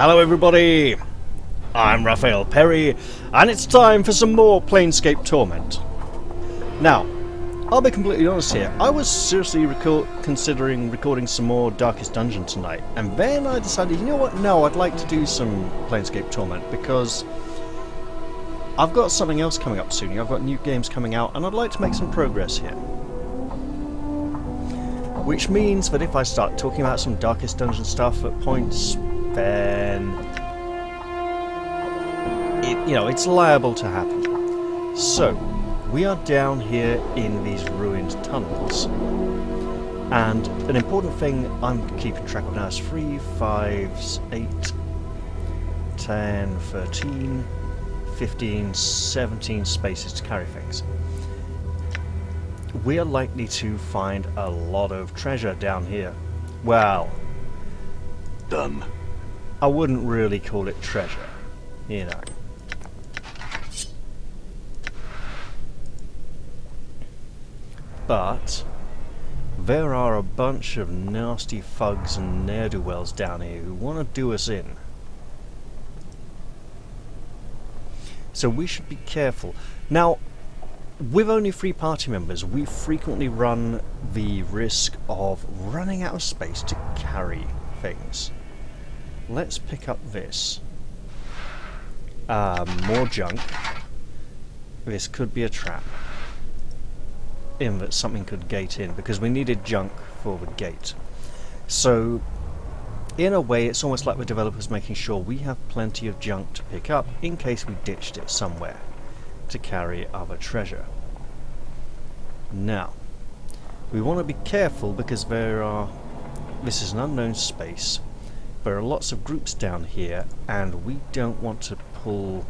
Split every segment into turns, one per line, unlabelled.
Hello everybody, I'm Raphael Perry, and it's time for some more Planescape Torment. Now, I'll be completely honest here, I was seriously considering recording some more Darkest Dungeon tonight, and then I decided, you know what, no, I'd like to do some Planescape Torment, because I've got something else coming up soon. I've got new games coming out, and I'd like to make some progress here. Which means that if I start talking about some Darkest Dungeon stuff at points, then it's liable to happen. So, we are down here in these ruined tunnels, and an important thing I'm keeping track of now is 3, 5, 8, 10, 13, 15, 17 spaces to carry things. We are likely to find a lot of treasure down here. Well,
done.
I wouldn't really call it treasure, you know. But there are a bunch of nasty thugs and ne'er-do-wells down here who want to do us in. So we should be careful. Now, with only 3 party members, we frequently run the risk of running out of space to carry things. Let's pick up this. More junk. This could be a trap, in that something could gate in, because we needed junk for the gate. So, in a way, it's almost like the developers making sure we have plenty of junk to pick up in case we ditched it somewhere to carry other treasure. Now, we want to be careful because this is an unknown space. There are lots of groups down here, and we don't want to pull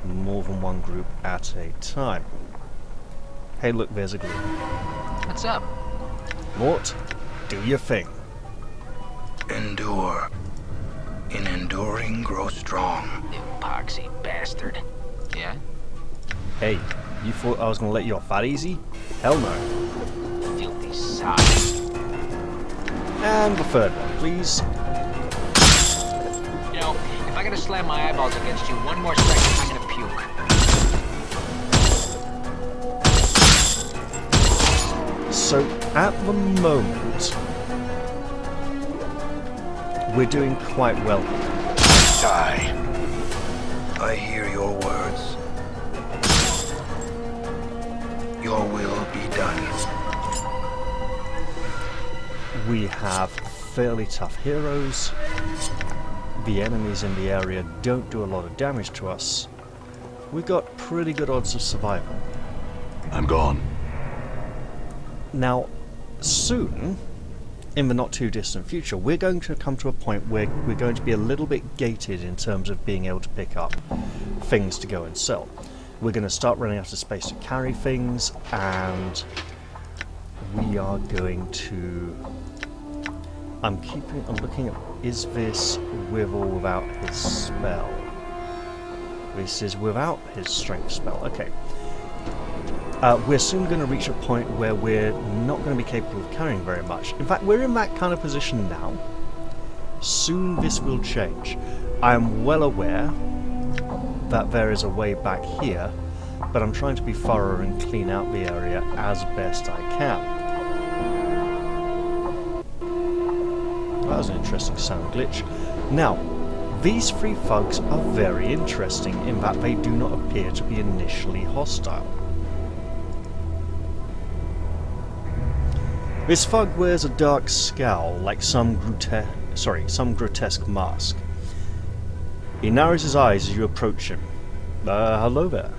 more than one group at a time. Hey look, there's a group.
What's up?
Mort, do your thing.
Endure. In enduring, grow strong.
You poxy bastard. Yeah?
Hey, you thought I was going to let you off that easy? Hell no.
Filthy sock.
And the third one, please.
You know, if I gotta slam my eyeballs against you one more second, I'm gonna puke.
So, at the moment, we're doing quite well.
Die. I hear your words. Your will be done.
We have fairly tough heroes. The enemies in the area don't do a lot of damage to us. We've got pretty good odds of survival.
I'm gone.
Now, soon, in the not too distant future, we're going to come to a point where we're going to be a little bit gated in terms of being able to pick up things to go and sell. We're going to start running out of space to carry things, and we are going to... I'm looking at, is this with or without his spell? This is without his strength spell, okay. We're soon going to reach a point where we're not going to be capable of carrying very much. In fact, we're in that kind of position now. Soon this will change. I am well aware that there is a way back here, but I'm trying to be thorough and clean out the area as best I can. That was an interesting sound glitch. Now, these 3 thugs are very interesting in that they do not appear to be initially hostile. This thug wears a dark scowl, like some grotesque mask. He narrows his eyes as you approach him. Hello there.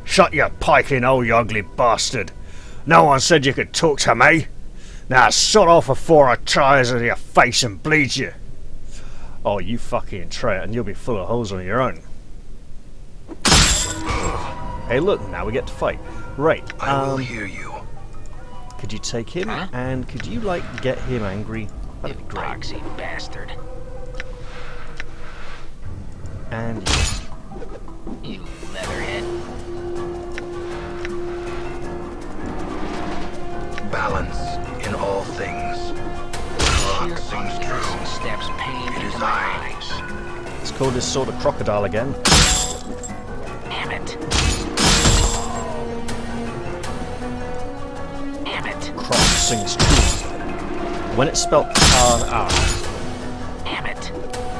Shut your piking hole, you ugly bastard. No one said you could talk to me. Now sod off before I try us in your face and bleed you.
Oh, you fucking try it and you'll be full of holes on your own. Hey look, now we get to fight. Right,
I will hear you.
Could you take him,
Huh?
and could you, get him angry? That'd be
You
great.
poxy bastard.
And
You leatherhead.
Balance in all things.
Sheer
comes true.
Steps pain
It is
into my
I.
eyes.
Let's call this sort of crocodile again.
Damn it. Damn it.
Croc sings true. When it's spelled Kar'ach,
Damn it.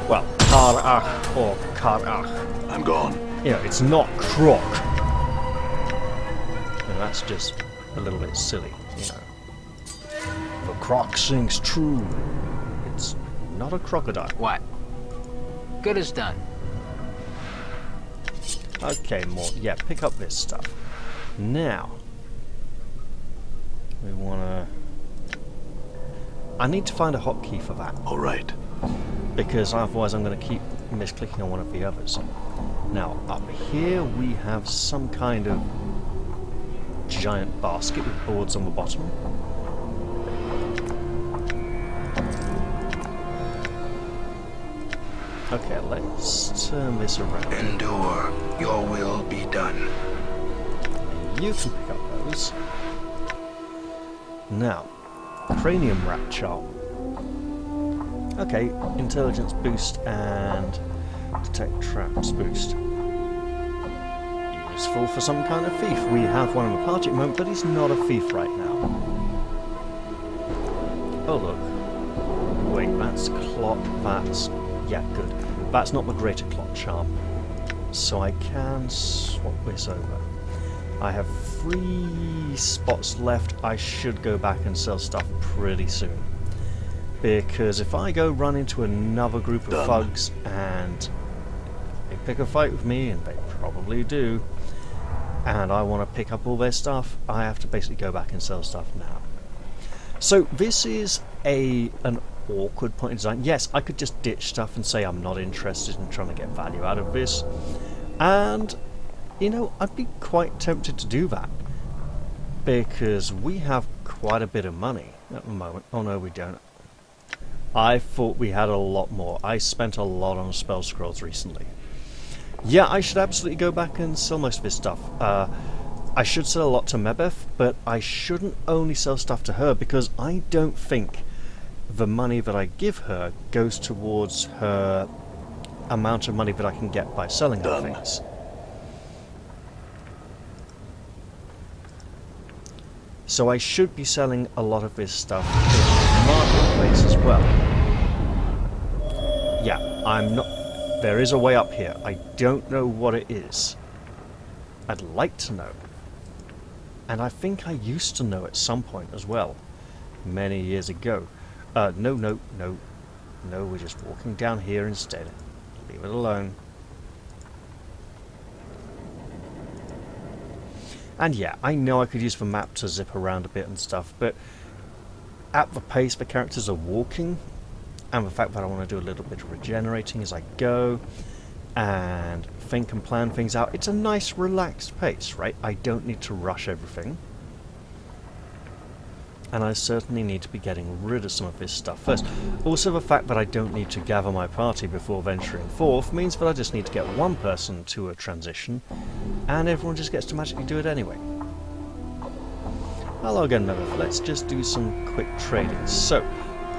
well, Kar'ach or Kar'ach,
I'm gone.
you know, it's not croc. And that's just a little bit silly, you know. The croc sings true. It's not a crocodile.
What? Good as done.
Okay, more. Yeah, pick up this stuff. Now, we wanna. I need to find a hotkey for that,
All right.
because otherwise I'm going to keep misclicking on one of the others. Now, up here we have some kind of giant basket with boards on the bottom. Okay, let's turn this around.
Endure. Your will be done.
You can pick up those. Now, cranium rat charm. Okay, intelligence boost and detect traps boost. Useful for some kind of thief. We have one in the party at the moment, but he's not a thief right now. Oh look. Wait, that's clot, that's... yeah, good. That's not the greater clot charm. So I can swap this over. I have 3 spots left. I should go back and sell stuff pretty soon. Because if I go run into another group of thugs and they pick a fight with me, and they probably do, and I want to pick up all their stuff, I have to basically go back and sell stuff now. So this is an awkward point in design. Yes, I could just ditch stuff and say I'm not interested in trying to get value out of this. And you know, I'd be quite tempted to do that, because we have quite a bit of money at the moment. Oh no, we don't. I thought we had a lot more. I spent a lot on spell scrolls recently. Yeah, I should absolutely go back and sell most of this stuff. I should sell a lot to Mebeth, but I shouldn't only sell stuff to her, because I don't think the money that I give her goes towards her amount of money that I can get by selling her things. So I should be selling a lot of this stuff in the marketplace as well. Yeah, I'm not... There is a way up here. I don't know what it is. I'd like to know. And I think I used to know at some point as well. Many years ago. No, we're just walking down here instead. Leave it alone. And yeah, I know I could use the map to zip around a bit and stuff, but at the pace the characters are walking, and the fact that I want to do a little bit of regenerating as I go, and think and plan things out, it's a nice relaxed pace, right? I don't need to rush everything. And I certainly need to be getting rid of some of this stuff first. Also, the fact that I don't need to gather my party before venturing forth means that I just need to get one person to a transition, and everyone just gets to magically do it anyway. Hello again, Mebeth. Let's just do some quick trading. So,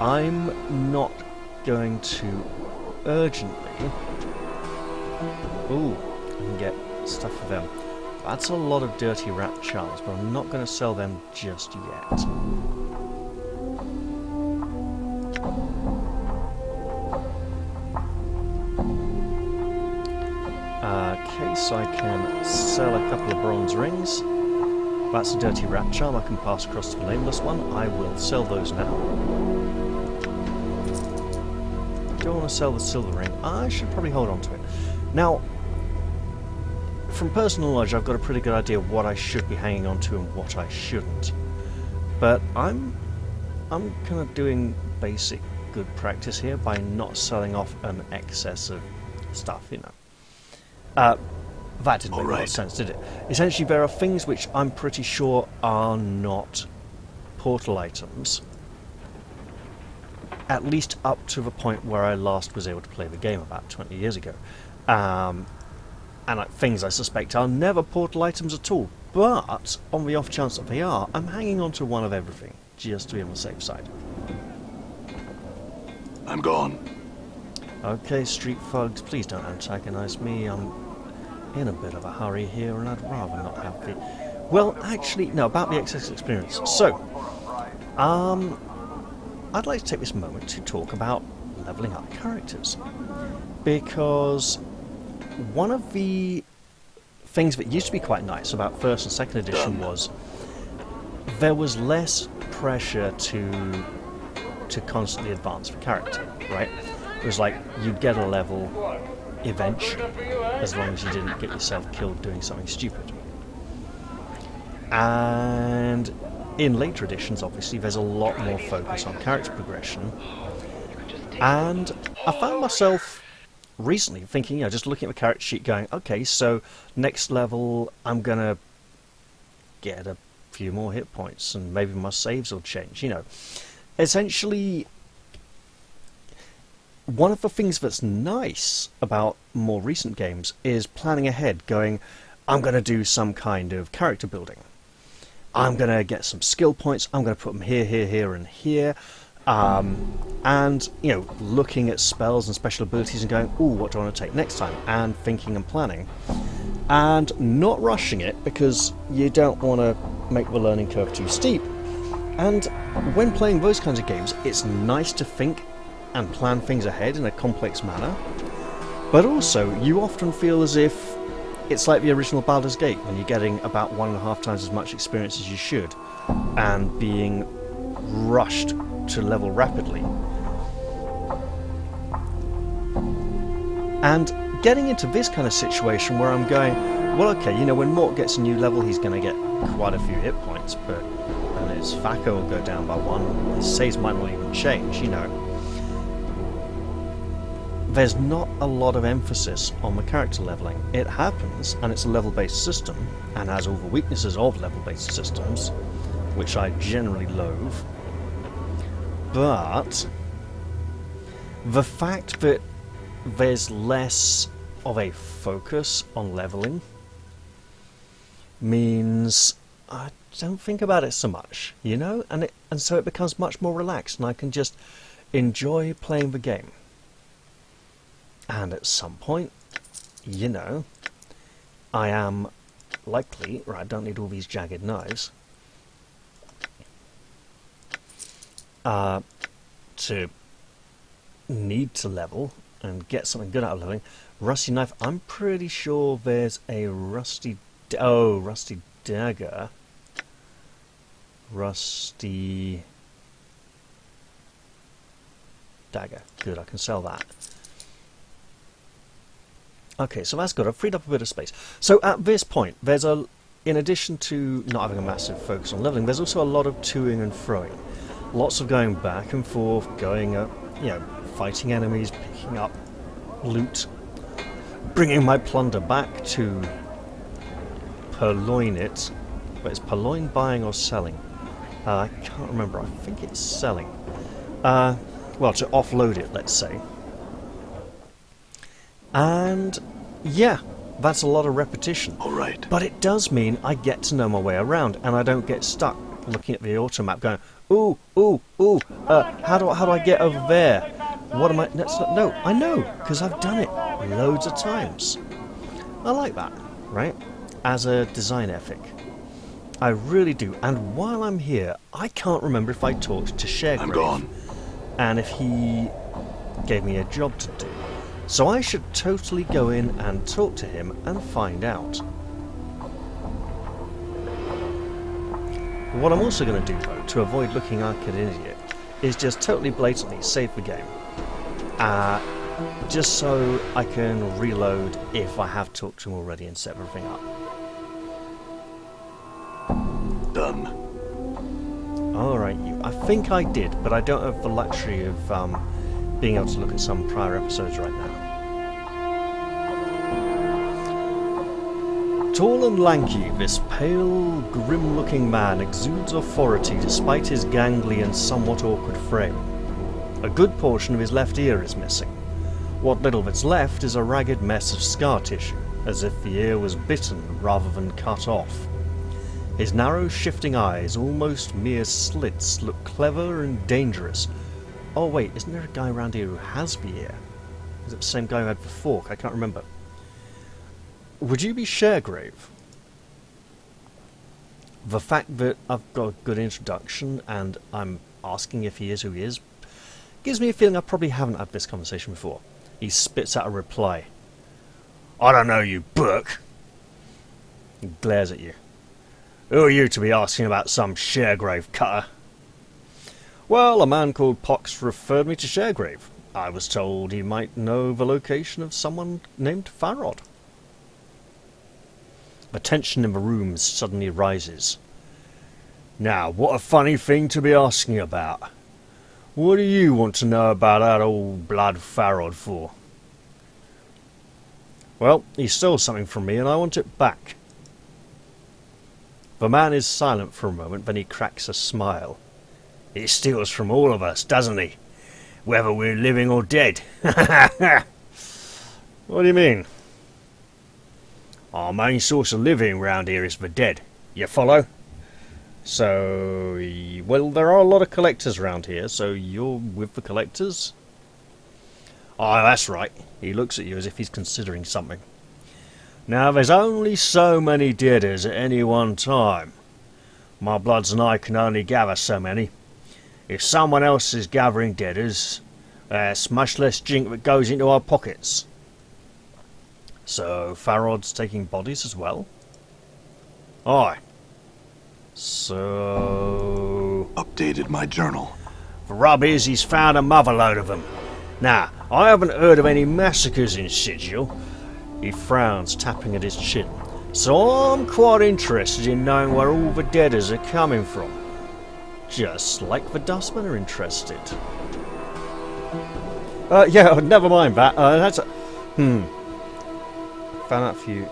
I'm not going to urgently... Ooh, I can get stuff for them. That's a lot of dirty rat charms, but I'm not going to sell them just yet. Okay, so I can sell a couple of bronze rings. That's a dirty rat charm I can pass across to the nameless one. I will sell those now. Don't want to sell the silver ring. I should probably hold on to it. Now, from personal knowledge, I've got a pretty good idea of what I should be hanging on to and what I shouldn't. But I'm kind of doing basic good practice here by not selling off an excess of stuff, you know. That didn't make a lot of sense, did it? Essentially, there are things which I'm pretty sure are not portal items, at least up to the point where I last was able to play the game about 20 years ago. And things I suspect are never portal items at all, but on the off chance that they are, I'm hanging on to one of everything, just to be on the safe side.
I'm gone.
Okay, street thugs, please don't antagonize me. I'm in a bit of a hurry here, and I'd rather not have the... Well, actually, no, about the excess experience. So, I'd like to take this moment to talk about leveling up characters. Because one of the things that used to be quite nice about first and second edition was there was less pressure to constantly advance the character, right? It was like you'd get a level eventually, as long as you didn't get yourself killed doing something stupid. And in later editions, obviously, there's a lot more focus on character progression. And I found myself recently thinking, just looking at the character sheet going, okay, so next level I'm going to get a few more hit points and maybe my saves will change, Essentially, one of the things that's nice about more recent games is planning ahead, going, I'm going to do some kind of character building. I'm going to get some skill points, I'm going to put them here, here, here, and here. And, looking at spells and special abilities and going, ooh, what do I want to take next time? And thinking and planning. And not rushing it, because you don't want to make the learning curve too steep. And when playing those kinds of games, it's nice to think and plan things ahead in a complex manner. But also, you often feel as if it's like the original Baldur's Gate, when you're getting about 1.5 times as much experience as you should, and being rushed to level rapidly. And getting into this kind of situation where I'm going, well, okay, when Mort gets a new level, he's going to get quite a few hit points, but then his FACO will go down by 1, his saves might not even change, There's not a lot of emphasis on the character leveling. It happens, and it's a level-based system, and has all the weaknesses of level-based systems, which I generally loathe. But the fact that there's less of a focus on leveling means I don't think about it so much, and so it becomes much more relaxed, and I can just enjoy playing the game. And at some point, I am likely, right, I don't need all these jagged knives, to need to level and get something good out of leveling. Rusty knife, I'm pretty sure there's a rusty dagger. Rusty dagger, good, I can sell that. Okay, so that's good. I've freed up a bit of space. So at this point, in addition to not having a massive focus on leveling, there's also a lot of toing and froing. Lots of going back and forth, going up, fighting enemies, picking up loot, bringing my plunder back to purloin it. But is purloin buying or selling? I can't remember. I think it's selling. Well, to offload it, let's say. And yeah, that's a lot of repetition.
All right.
But it does mean I get to know my way around, and I don't get stuck looking at the auto map going, ooh, how do I get over there? What am I... No, I know, because I've done it loads of times. I like that, right? As a design ethic. I really do. And while I'm here, I can't remember if I talked to Sharegrave.
I'm gone.
And if he gave me a job to do. So I should totally go in and talk to him and find out. What I'm also going to do, though, to avoid looking like an idiot, is just totally blatantly save the game. Just so I can reload if I have talked to him already and set everything up.
Done.
Alright, I think I did, but I don't have the luxury of being able to look at some prior episodes right now. Tall and lanky, this pale, grim-looking man exudes authority despite his gangly and somewhat awkward frame. A good portion of his left ear is missing. What little that's left is a ragged mess of scar tissue, as if the ear was bitten rather than cut off. His narrow, shifting eyes, almost mere slits, look clever and dangerous, Oh wait, isn't there a guy around here who has been here? Is it the same guy who had the fork? I can't remember. Would you be Sharegrave? The fact that I've got a good introduction and I'm asking if he is who he is gives me a feeling I probably haven't had this conversation before. He spits out a reply.
I don't know you, Burke.
He glares at you.
Who are you to be asking about some Sharegrave cutter?
Well, a man called Pox referred me to Sharegrave. I was told he might know the location of someone named Farrod. The tension in the room suddenly rises.
Now, what a funny thing to be asking about. What do you want to know about that old blood Farrod for?
Well, he stole something from me and I want it back. The man is silent for a moment, then he cracks a smile.
He steals from all of us, doesn't he? Whether we're living or dead.
What do you mean?
Our main source of living round here is the dead. You follow?
So, well, there are a lot of collectors around here, so you're with the collectors?
Oh, that's right.
He looks at you as if he's considering something.
Now, there's only so many deaders at any one time. My bloods and I can only gather so many. If someone else is gathering deaders, there's much less jink that goes into our pockets.
So, Farrod's taking bodies as well?
Aye.
So...
Updated my journal.
The rub is he's found a motherload of them. Now, I haven't heard of any massacres in Sigil.
He frowns, tapping at his chin.
So I'm quite interested in knowing where all the deaders are coming from.
Just like the dustmen are interested. Yeah, never mind that. That's a... Found out for you.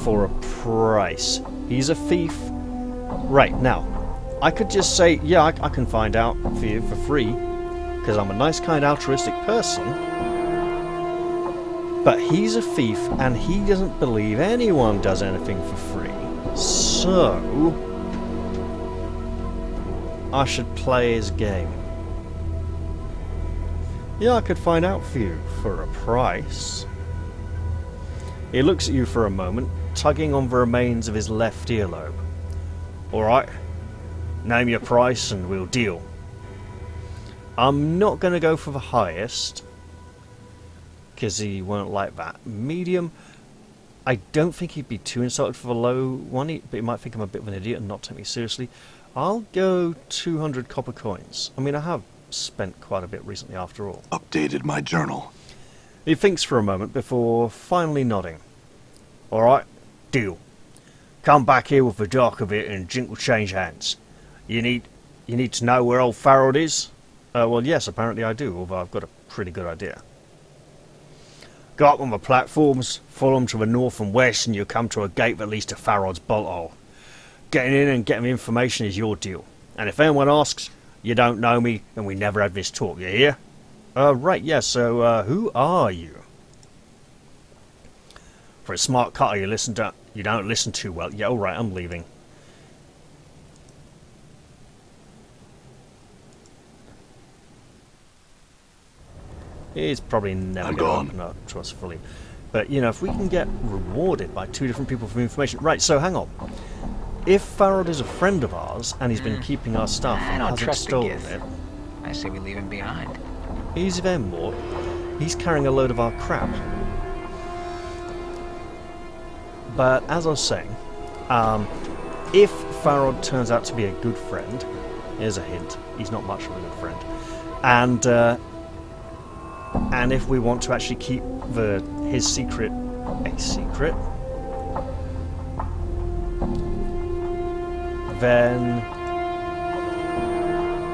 For a price. He's a thief. Right, now, I could just say, yeah, I can find out for you for free, because I'm a nice, kind, altruistic person. But he's a thief, and he doesn't believe anyone does anything for free. So... I should play his game. Yeah, I could find out for you for a price. He looks at you for a moment, tugging on the remains of his left earlobe.
Alright, name your price and we'll deal.
I'm not going to go for the highest, because he won't like that. Medium, I don't think he'd be too insulted for the low one, but he might think I'm a bit of an idiot and not take me seriously. I'll go 200 copper coins. I mean, I have spent quite a bit recently after all.
Updated my journal.
He thinks for a moment before finally nodding.
Alright, deal. Come back here with the dock of it and jink will change hands. You need to know where old Farrod is?
Well, yes, apparently I do, although I've got a pretty good idea.
Go up on the platforms, follow them to the north and west, and you'll come to a gate that leads to Farrod's bolt hole. Getting in and getting the information is your deal. And if anyone asks, you don't know me, and we never had this talk, you hear?
Right, yes, so, who are you?
For a smart cutter you don't listen too well.
Yeah, alright, I'm leaving. He's probably never going to open up to us fully. But, you know, if we can get rewarded by two different people for information... Right, so hang on. If Farrod is a friend of ours, and he's been keeping our stuff and hasn't stolen it...
I say we leave him behind.
He's Venmore. He's carrying a load of our crap. But, as I was saying, if Farrod turns out to be a good friend... Here's a hint. He's not much of a good friend. And if we want to actually keep his secret a secret, then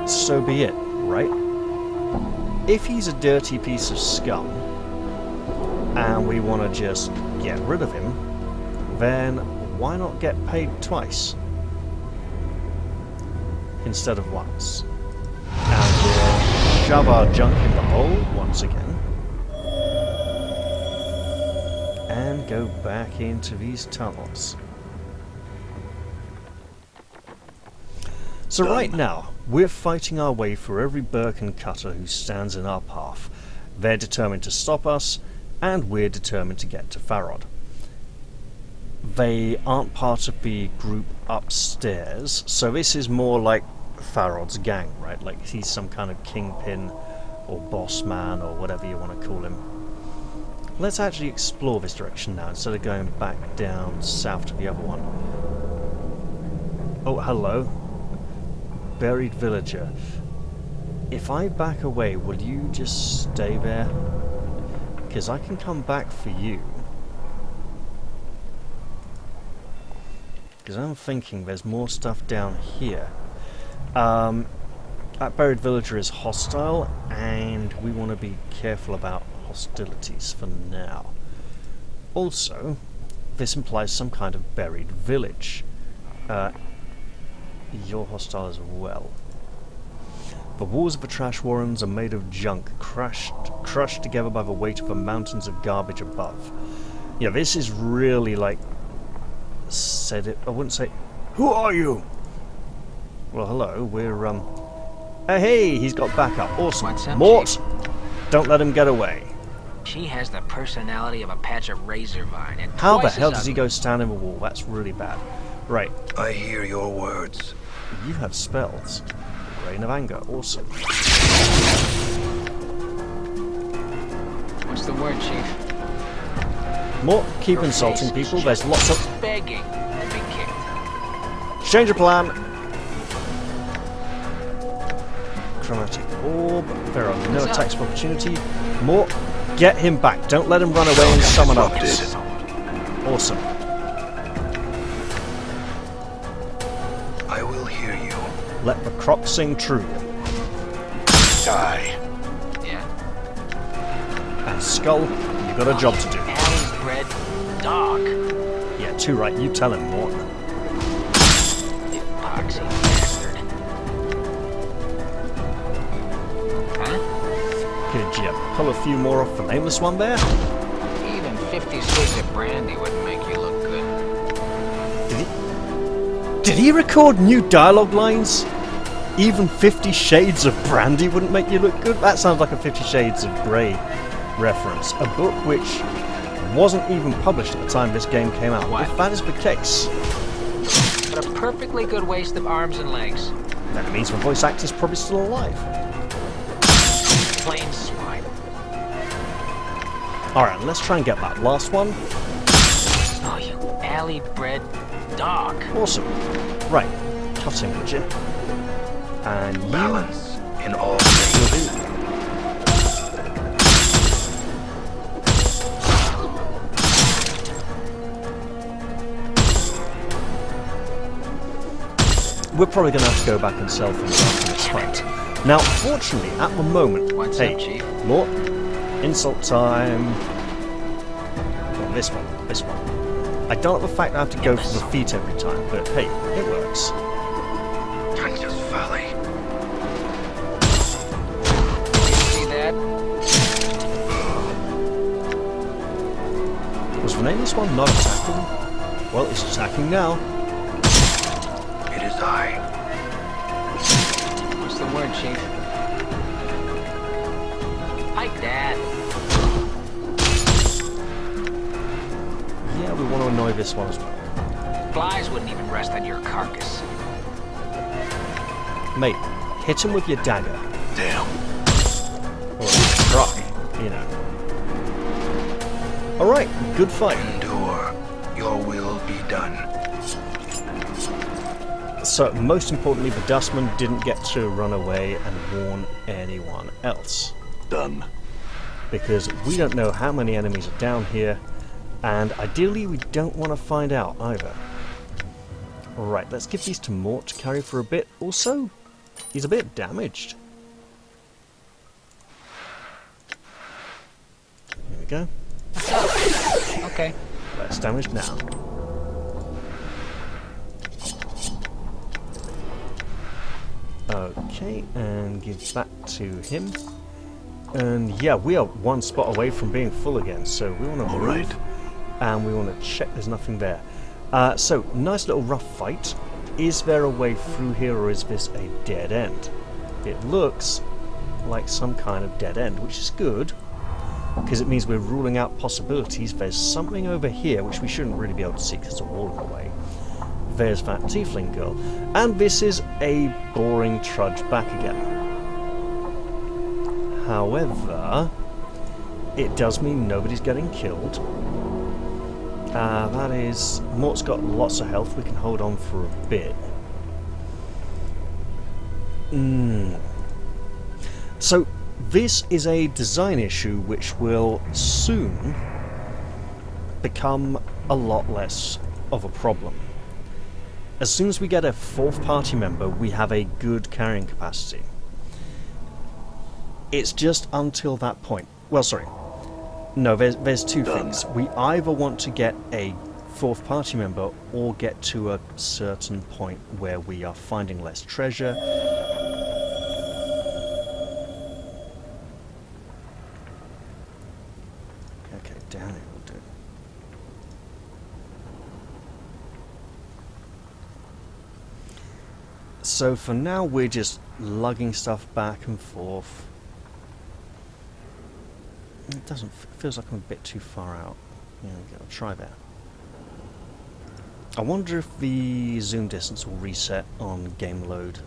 so be it, right? If he's a dirty piece of scum and we want to just get rid of him, then why not get paid twice instead of once? And we'll shove our junk in the hole once again and go back into these tunnels. So
Done.
right now, we're fighting our way through every Burk and Cutter who stands in our path. They're determined to stop us, and we're determined to get to Farod. They aren't part of the group upstairs, so this is more like Farod's gang, right? Like he's some kind of kingpin or boss man or whatever you want to call him. Let's actually explore this direction now instead of going back down south to the other one. Oh, hello. Buried villager. If I back away, will you just stay there? Because I can come back for you. Because I'm thinking there's more stuff down here. That buried villager is hostile, and we want to be careful about hostilities for now. Also, this implies some kind of buried village. You're hostile as well. The walls of the trash warrens are made of junk, crushed together by the weight of the mountains of garbage above. Yeah, this is really like... I wouldn't say... Who are you? Well, hello, we're, hey, he's got backup. Awesome.
What's up,
Mort!
Chief?
Don't let him get away.
She has the personality of a patch of razor vine, and
How the
twice
hell
as
does he
ugly.
go stand in the wall? That's really bad. Right,
I hear your words.
you have spells. Rain of Anger, awesome.
What's the word, Chief?
Mort, keep
Her
insulting
face is
people. There's
just
lots of...
begging to be kicked.
Change of plan! Chromatic Orb. There are no
What's up?
attacks of opportunity. Mort, get him back. Don't let him run away and summon others. Awesome.
I will hear you.
Let the croc sing true.
Die.
Yeah?
And Skull, you've got a job to do.
Alley's bred dog.
Yeah, too right. You tell him, Mort.
Epoxy bastard. Huh?
Could you pull a few more off the nameless one there?
Even 50 swigs of brandy wouldn't make you look good.
Did he record new dialogue lines? Even 50 Shades of Brandy wouldn't make you look good? That sounds like a 50 Shades of Grey reference. A book which wasn't even published at the time this game came out.
What?
If that is the case,
But a perfectly good waste of arms and legs.
that means the voice actor's probably still alive.
Plain swine.
Alright, let's try and get that last one.
Oh, you alley-bred dog.
Awesome. Right, cutting, would you? And you
Balance in all
will
things.
do. We're probably going to have to go back and sell things after this fight. Now, fortunately, at the moment...
What's
hey,
up, Chief?
Mort, insult time... Well, this one. I don't like the fact I have to go for the feet every time, but hey, it works.
Conscious folly.
You see that?
Was the nameless one not attacking? Well, it's attacking now.
It is I.
What's the word, Chief? Hi, Dad.
Yeah, we want to annoy this one as well.
Flies wouldn't even rest on your carcass.
Mate, hit him with your dagger.
Damn.
Or try, you know. Alright, good fight.
Endure. Your will be done.
So, most importantly, the Dustman didn't get to run away and warn anyone else.
Done.
Because we don't know how many enemies are down here, and ideally we don't want to find out either. Right, let's give these to Mort to carry for a bit. Also, he's a bit damaged. Here we go.
Okay.
Less damage now. Okay, and give that to him. And yeah, we are one spot away from being full again, so we want to move.
right.
And we want to check there's nothing there. So, nice little rough fight. is there a way through here, or is this a dead end? It looks like some kind of dead end, which is good, because it means we're ruling out possibilities. There's something over here which we shouldn't really be able to see because there's a wall in the way. There's that tiefling girl. And this is a boring trudge back again. However, it does mean nobody's getting killed. That is... Mort's got lots of health. We can hold on for a bit. So, this is a design issue which will soon become a lot less of a problem. As soon as we get a fourth party member, we have a good carrying capacity. It's just until that point. Well, sorry. No, there's two things. We either want to get a fourth party member or get to a certain point where we are finding less treasure. Okay, down it will do. So for now we're just lugging stuff back and forth. It doesn't, feels like I'm a bit too far out. Yeah, I'll try that. I wonder if the zoom distance will reset on game load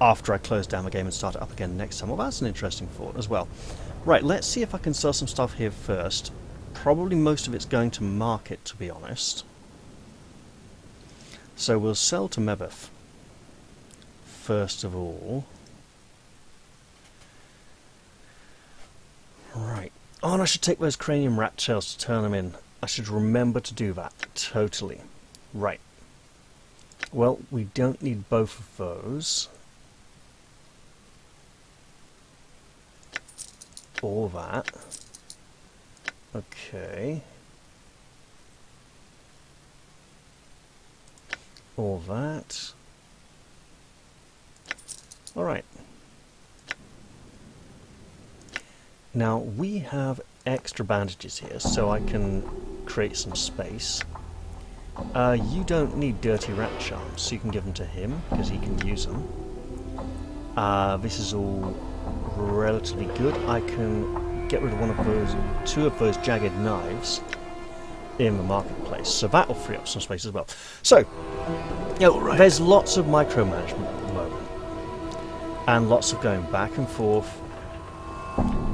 after I close down the game and start it up again next time. Well, that's an interesting thought as well. Right, let's see if I can sell some stuff here first. Probably most of it's going to market, to be honest. So we'll sell to Mebeth first of all. Right. Oh, and I should take those cranium rat tails to turn them in. I should remember to do that. Totally. Right. Well, we don't need both of those. All that. Okay. All that. Alright. Now, we have extra bandages here, so I can create some space. You don't need dirty rat charms, so you can give them to him, because he can use them. This is all relatively good. I can get rid of two of those jagged knives in the marketplace, so that will free up some space as well. So, you know, there's lots of micromanagement at the moment, and lots of going back and forth.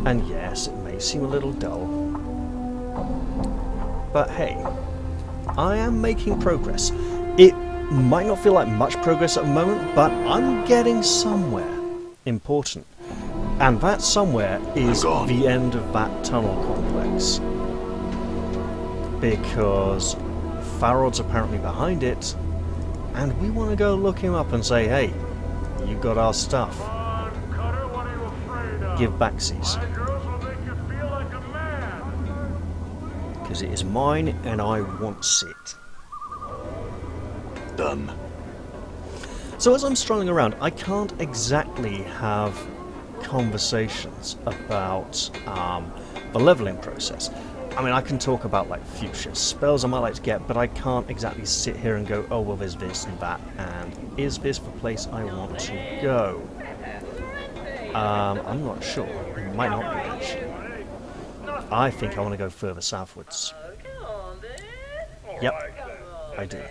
And yes, it may seem a little dull, but hey, I am making progress. It might not feel like much progress at the moment, but I'm getting somewhere important. And that somewhere is the end of that tunnel complex. Because Farod's apparently behind it, and we want to go look him up and say, hey, you got our stuff. Give backsies. Because it is mine and I want it.
Done.
So as I'm strolling around, I can't exactly have conversations about the leveling process. I mean, I can talk about like future spells I might like to get, but I can't exactly sit here and go, oh well, there's this and that, and is this the place I want to go? I'm not sure. It might not be actually. I think I want to go further southwards. Yep, I do.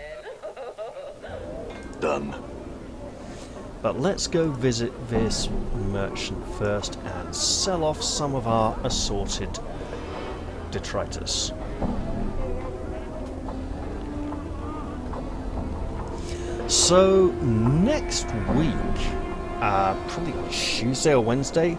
Done.
But let's go visit this merchant first and sell off some of our assorted detritus. So next week, probably Tuesday or Wednesday,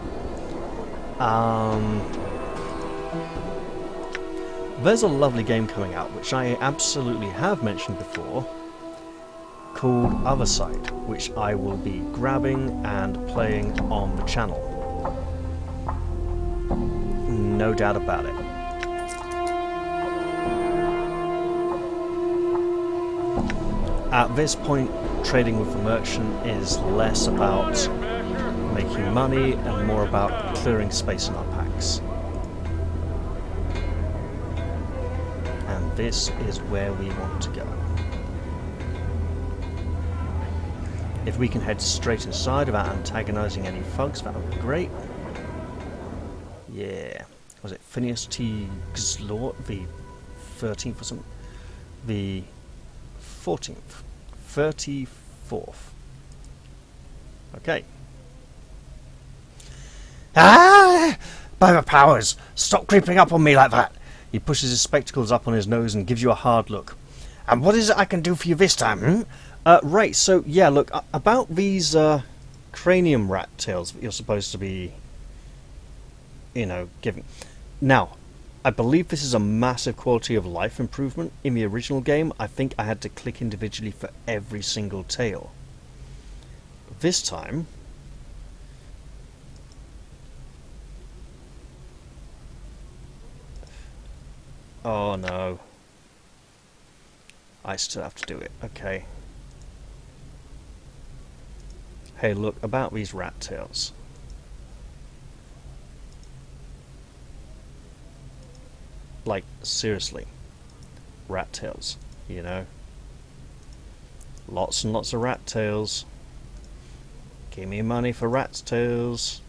there's a lovely game coming out which I absolutely have mentioned before, called Other Side, which I will be grabbing and playing on the channel. No doubt about it. At this point, trading with the merchant is less about making money and more about clearing space in our packs. And this is where we want to go. If we can head straight inside without antagonising any thugs, that would be great. Yeah. Was it Phineas T. Gslort, the 13th or something? The 14th. 34th. Okay. Ah! By the powers! Stop creeping up on me like that! He pushes his spectacles up on his nose and gives you a hard look. And what is it I can do for you this time, right, so, yeah, look, about these, cranium rat tails that you're supposed to be, you know, giving. Now, I believe this is a massive quality of life improvement. In the original game, I think I had to click individually for every single tail. This time... Oh no. I still have to do it, okay. Hey, look, about these rat tails. Like, seriously. Rat tails, you know? Lots and lots of rat tails. Give me money for rat tails.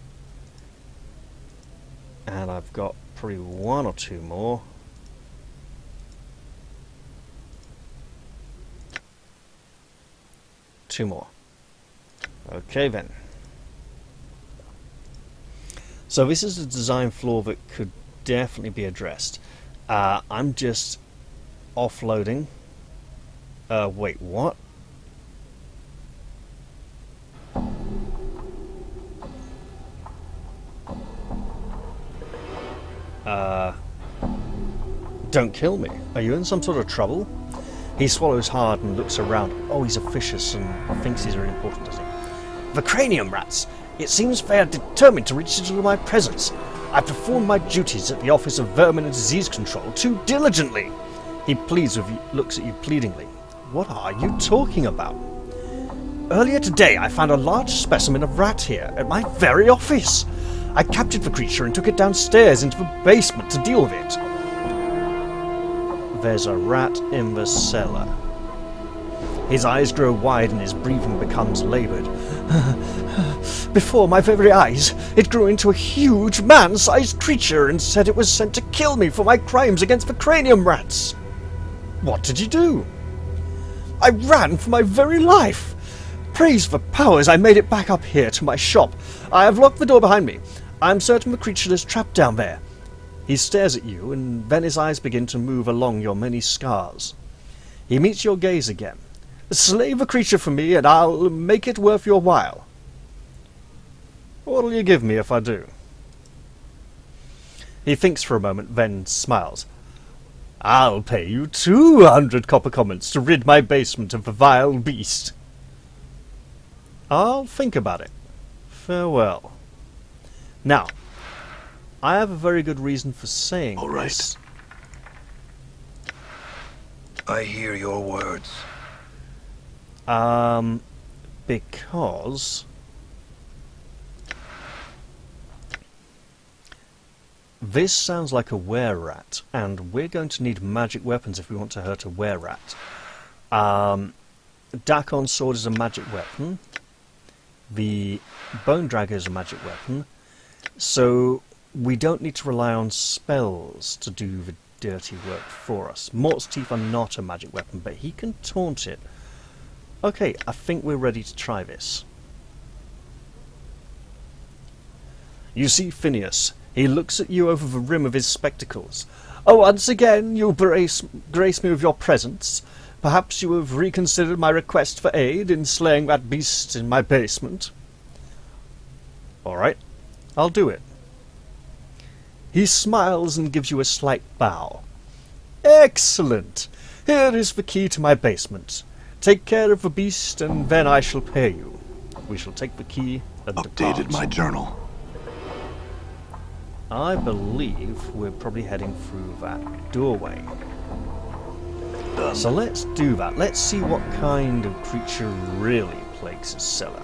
And I've got probably one or two more. Two more. Okay then. So this is a design flaw that could definitely be addressed. I'm just offloading. Wait, what? Don't kill me. Are you in some sort of trouble? He swallows hard and looks around. Oh, he's officious and thinks he's very important, does he? The cranium rats! It seems they are determined to reach into my presence. I performed my duties at the Office of Vermin and Disease Control too diligently. He pleads with you, looks at you pleadingly. What are you talking about? Earlier today, I found a large specimen of rat here at my very office. I captured the creature and took it downstairs into the basement to deal with it. There's a rat in the cellar. His eyes grow wide and his breathing becomes laboured. Before my very eyes, it grew into a huge man-sized creature and said it was sent to kill me for my crimes against the cranium rats. What did you do? I ran for my very life. Praise the powers, I made it back up here to my shop. I have locked the door behind me. I am certain the creature is trapped down there. He stares at you, and then his eyes begin to move along your many scars. He meets your gaze again. Slay the creature for me, and I'll make it worth your while. What'll you give me if I do? He thinks for a moment, then smiles. I'll pay you 200 copper commons to rid my basement of the vile beast. I'll think about it. Farewell. Now, I have a very good reason for saying
All right.
this.
I hear your words.
Because this sounds like a were-rat, and we're going to need magic weapons if we want to hurt a were-rat. dak'kon sword is a magic weapon. The bone dagger is a magic weapon. So we don't need to rely on spells to do the dirty work for us. Mort's teeth are not a magic weapon, but he can taunt it. Okay, I think we're ready to try this. You see Phineas. He looks at you over the rim of his spectacles. Oh, once again you grace me with your presence. Perhaps you have reconsidered my request for aid in slaying that beast in my basement. Alright, I'll do it. He smiles and gives you a slight bow. Excellent! Here is the key to my basement. Take care of the beast, and then I shall pay you. We shall take the key and
Updated
depart.
my journal.
I believe we're probably heading through that doorway.
Done.
So let's do that. Let's see what kind of creature really plagues his cellar.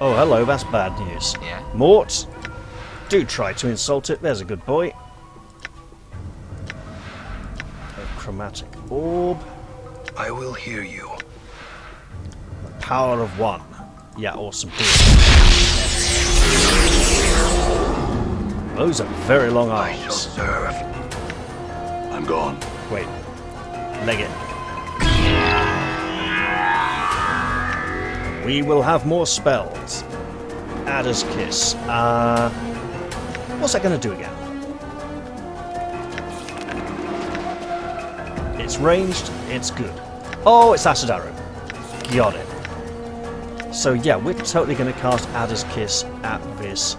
Oh, hello, that's bad news.
Yeah?
Mort, do try to insult it. There's a good boy. Oh, chromatic orb.
I will hear you.
Power of 1. Yeah, awesome. Those are very long
I shall
arms.
serve.
I'm gone.
Wait. Leg it. We will have more spells. Adder's Kiss. What's that going to do again? It's ranged. It's good. Oh, it's Acid Arrow. Got it. So yeah, we're totally going to cast Adder's Kiss at this.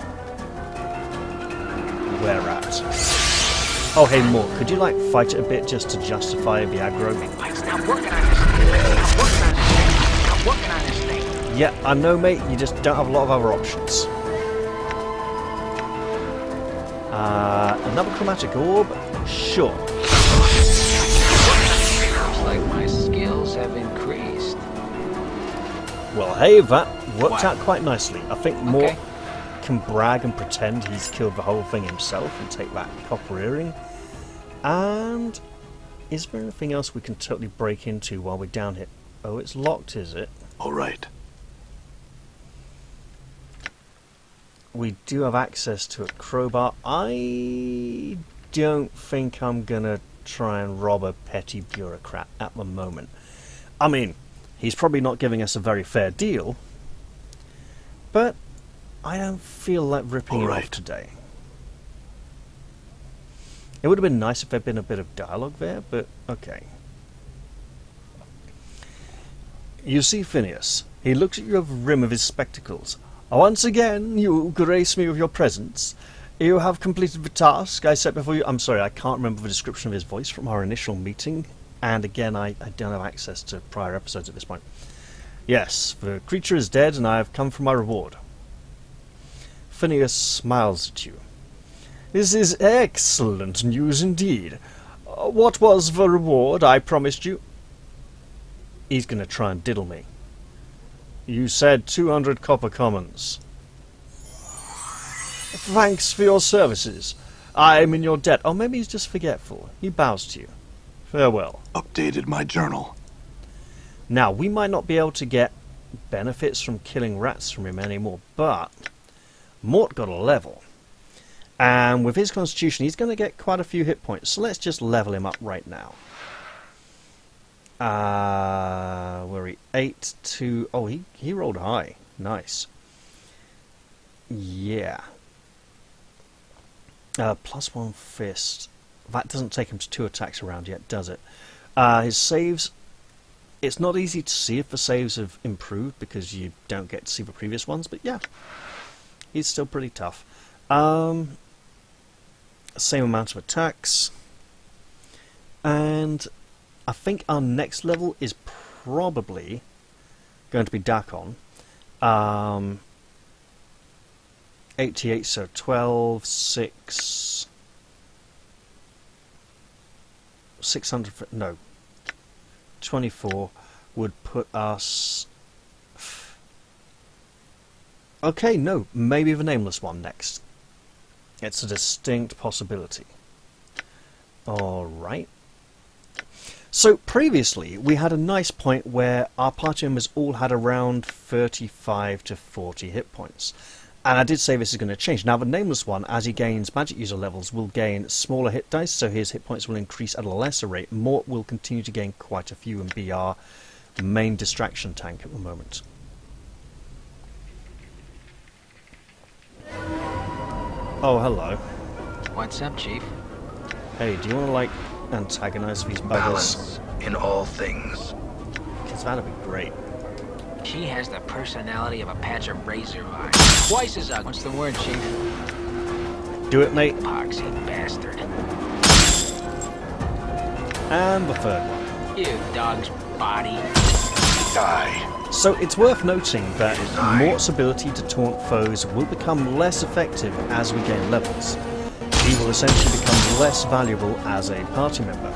Where at? Oh, hey, Mork, could you, like, fight it a bit just to justify the aggro?
Stop working on this thing. Stop working on this thing. Stop working on this thing.
Yeah, I know, mate, you just don't have a lot of other options. Another chromatic orb? Sure.
Looks like my skills have increased.
Well, hey, that worked
What?
out quite nicely. I think Mork can brag and pretend he's killed the whole thing himself and take that copper earring. And is there anything else we can totally break into while we're down here? Oh, it's locked, is it?
All right.
We do have access to a crowbar. I don't think I'm gonna try and rob a petty bureaucrat at the moment. I mean, he's probably not giving us a very fair deal, but I don't feel like ripping him off today. It would have been nice if there'd been a bit of dialogue there, but okay. You see Phineas. He looks at you over the rim of his spectacles. Once again, you grace me with your presence. You have completed the task I set before you. I'm sorry, I can't remember the description of his voice from our initial meeting. And again, I don't have access to prior episodes at this point. Yes, the creature is dead and I have come for my reward. Phineas smiles at you. This is excellent news indeed. What was the reward I promised you? He's going to try and diddle me. You said 200 copper commons. Thanks for your services. I am in your debt. Oh, maybe he's just forgetful. He bows to you. Farewell.
Updated my journal.
Now, we might not be able to get benefits from killing rats from him anymore, but Mort got a level. And with his constitution, he's going to get quite a few hit points. So let's just level him up right now. Where he 8 to... Oh, he rolled high. Nice. Yeah. +1 fist. That doesn't take him to 2 attacks around yet, does it? His saves... It's not easy to see if the saves have improved because you don't get to see the previous ones, but yeah. He's still pretty tough. Same amount of attacks. And I think our next level is probably going to be dak'kon. 88, so 12, 6... 600... No. 24 would put us... Okay, no. Maybe the nameless one next. It's a distinct possibility. Alright. So previously we had a nice point where our party members all had around 35 to 40 hit points. And I did say this is going to change. Now the nameless one, as he gains magic user levels, will gain smaller hit dice, so his hit points will increase at a lesser rate. Mort will continue to gain quite a few and be our main distraction tank at the moment. Oh, hello.
What's up, Chief?
Hey, do you want to, like, antagonize these buggers?
Balance in all things.
Because that'd be great.
She has the personality of a patch of razor vine. Twice as ugly. What's the word, Chief?
Do it, mate.
Poxy bastard.
And the third one.
You dog's body.
Die.
So it's worth noting that Mort's ability to taunt foes will become less effective as we gain levels. He will essentially become less valuable as a party member.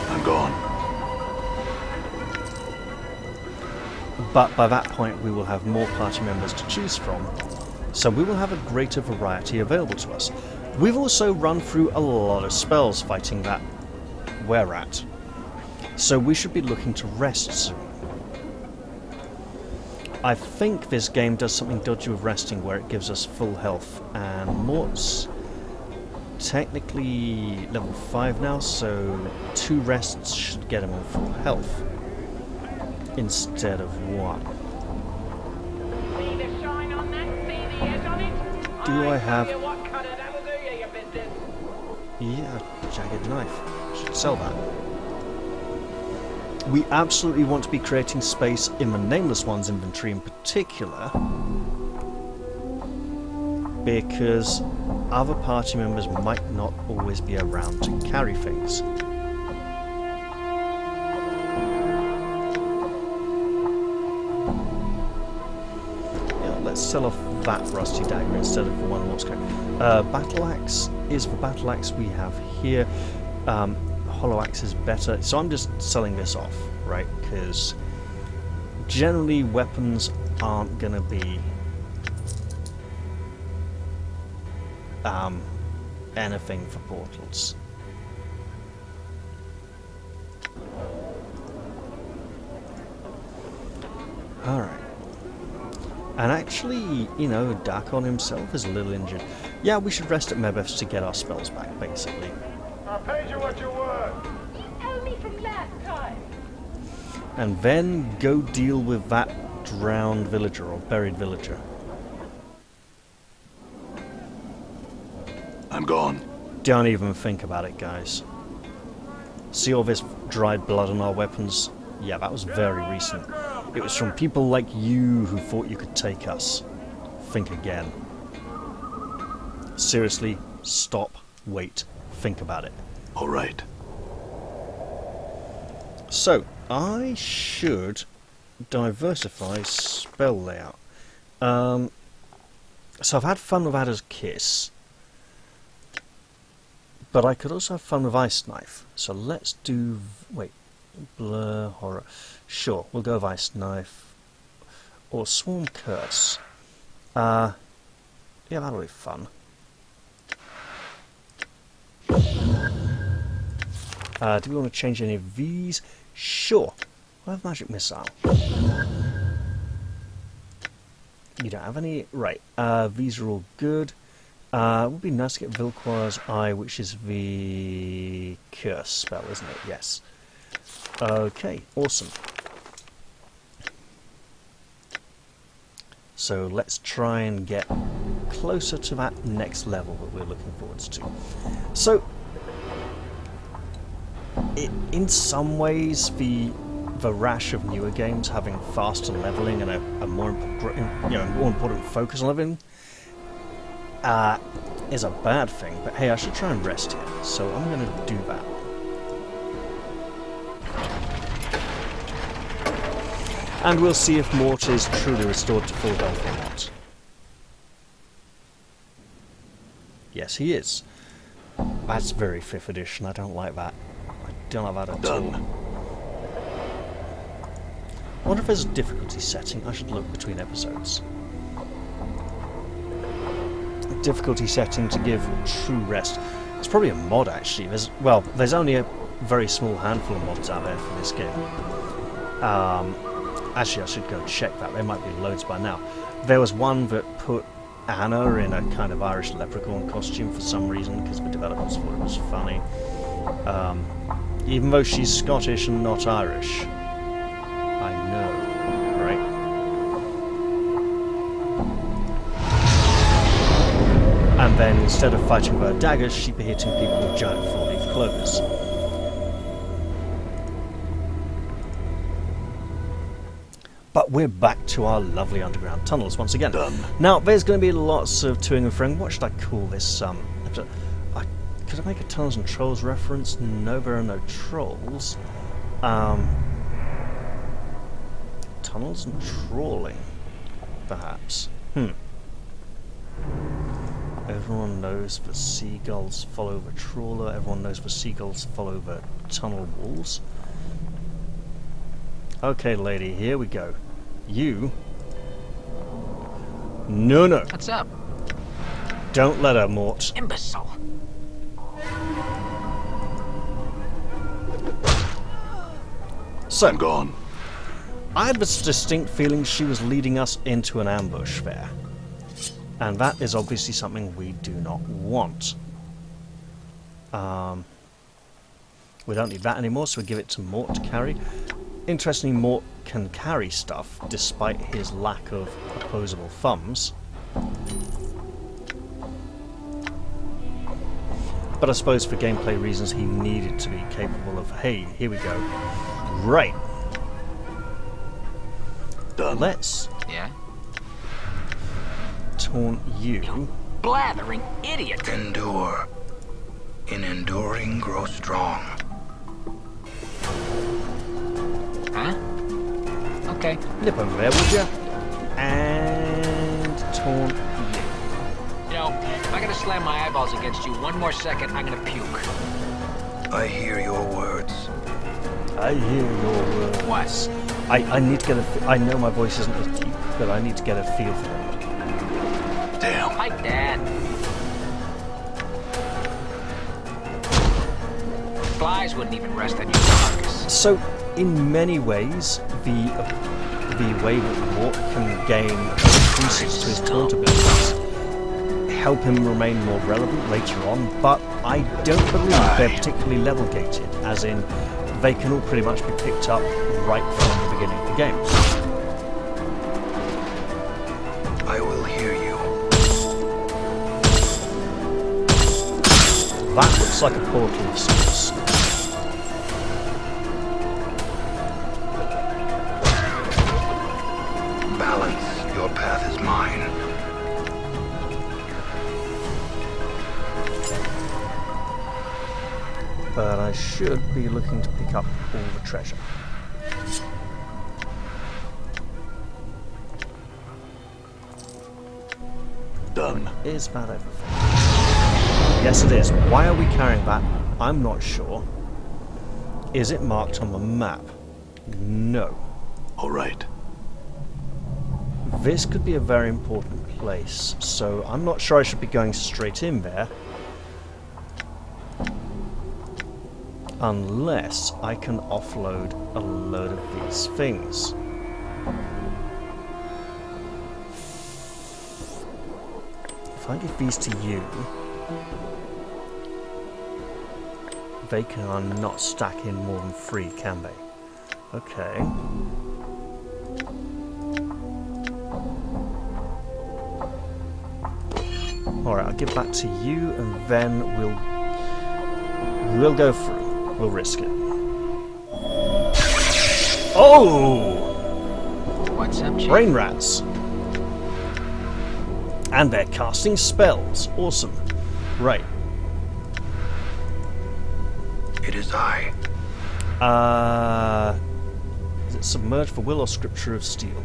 I'm gone.
But by that point we will have more party members to choose from, so we will have a greater variety available to us. We've also run through a lot of spells fighting that were-rat, so we should be looking to rest soon. I think this game does something dodgy with resting where it gives us full health, and Mort's technically level 5 now, so 2 rests should get him on full health instead of 1. Do I have... Yeah, jagged knife. Should sell that. We absolutely want to be creating space in the Nameless One's inventory in particular, because other party members might not always be around to carry things. Yeah, let's sell off that rusty dagger instead of the one Mort's carrying. Battle axe is the battle axe we have here. Hollow axe is better, so I'm just selling this off, right? Because generally weapons aren't going to be anything for portals. Alright. And actually, you know, dak'kon himself is a little injured. Yeah, we should rest at Mebeth's to get our spells back, basically.
I paid you what you were. You owe me from last time.
And then go deal with that drowned villager or buried villager.
I'm gone.
Don't even think about it, guys. See all this dried blood on our weapons? Yeah, that was very recent. It was from people like you who thought you could take us. Think again. Seriously, stop, wait, think about it.
All right.
So, I should diversify spell layout. So I've had fun with Adder's Kiss, but I could also have fun with Ice Knife. So let's do... wait. Blur, horror. Sure, we'll go with Ice Knife. Or Swarm Curse. Yeah, that'll be fun. Do we want to change any of these? Sure. We'll have Magic Missile. You don't have any? Right. These are all good. It would be nice to get Vilquar's Eye, which is the Curse spell, isn't it? Yes. Okay, awesome. So let's try and get closer to that next level that we're looking forwards to. So, in some ways, the rash of newer games having faster leveling and a more important focus on leveling is a bad thing. But hey, I should try and rest here, so I'm going to do that. And we'll see if Mort is truly restored to full health or not. Yes, he is. That's very 5th edition. I don't like that. I don't like that at all. I wonder if there's a difficulty setting. I should look between episodes. A difficulty setting to give true rest. It's probably a mod, actually. There's only a very small handful of mods out there for this game. Actually, I should go check that. There might be loads by now. There was one that put Anna in a kind of Irish leprechaun costume for some reason, because the developers thought it was funny. Even though she's Scottish and not Irish. I know, right? And then instead of fighting with her daggers, she'd be hitting people with giant four-leaf clovers. But we're back to our lovely underground tunnels once again.
Done.
Now, there's going to be lots of toing and froing. What should I call this episode? Could I make a Tunnels and Trolls reference? No, there are no trolls. Tunnels and trawling, perhaps. Everyone knows the seagulls follow the trawler. Everyone knows the seagulls follow the tunnel walls. Okay, lady, here we go. You... No.
What's up?
Don't let her, Mort.
Imbecile.
So,
I'm gone.
I had this distinct feeling she was leading us into an ambush there. And that is obviously something we do not want. We don't need that anymore, so we give it to Mort to carry. Interestingly, Mort can carry stuff despite his lack of opposable thumbs. But I suppose for gameplay reasons he needed to be capable of, hey, here we go. Right.
Done.
Let's
Yeah?
taunt you.
Blathering idiot.
Endure. In enduring, grow strong.
Huh? Okay.
Nip over there, would ya? And taunt you.
You know, if I gotta slam my eyeballs against you one more second, I'm gonna puke.
I hear your words.
I hear your words.
What?
I need to get a... I know my voice isn't as deep, but I need to get a feel for them.
Damn.
Hi, Dad. Flies wouldn't even rest on your carcass.
So, in many ways, the way that Mort can gain increases to his taunt abilities help him remain more relevant later on, but I don't believe they're particularly level gated, as in they can all pretty much be picked up right from the beginning of the game.
I will hear you.
That looks like a portal of sorts.
Balance. Your path is mine.
But I should be looking to pick up all the treasure.
Done.
Is that everything? Yes, it is. Why are we carrying that? I'm not sure. Is it marked on the map? No.
All right.
This could be a very important place, so I'm not sure I should be going straight in there. Unless I can offload a load of these things. If I give these to you, they can not stack in more than 3, can they? Okay. Alright, I'll give that to you, and then we'll go through. We'll risk it. Oh!
What's up, Chief?
Brain rats. And they're casting spells. Awesome. Right.
It is I.
Is it Submerge for Will or Scripture of Steel?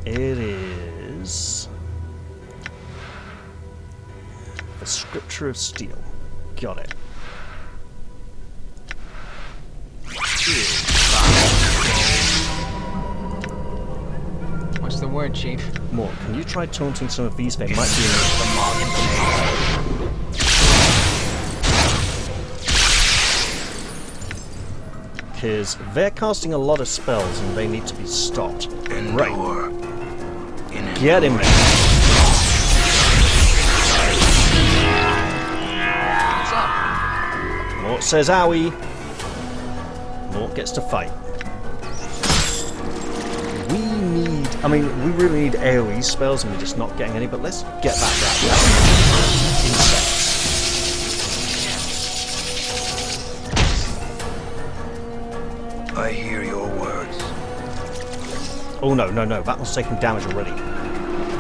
It is... the Scripture of Steel. Got it.
What's the word, Chief?
More. Can you try taunting some of these? They might be in the market. Because they're casting a lot of spells and they need to be stopped.
Endure.
Get him there.
What's up?
Mort says owie. Mort gets to fight. I mean, we really need AoE spells and we're just not getting any, but let's get that wrapped up. Insects.
I hear your words.
Oh no, that one's taking damage already.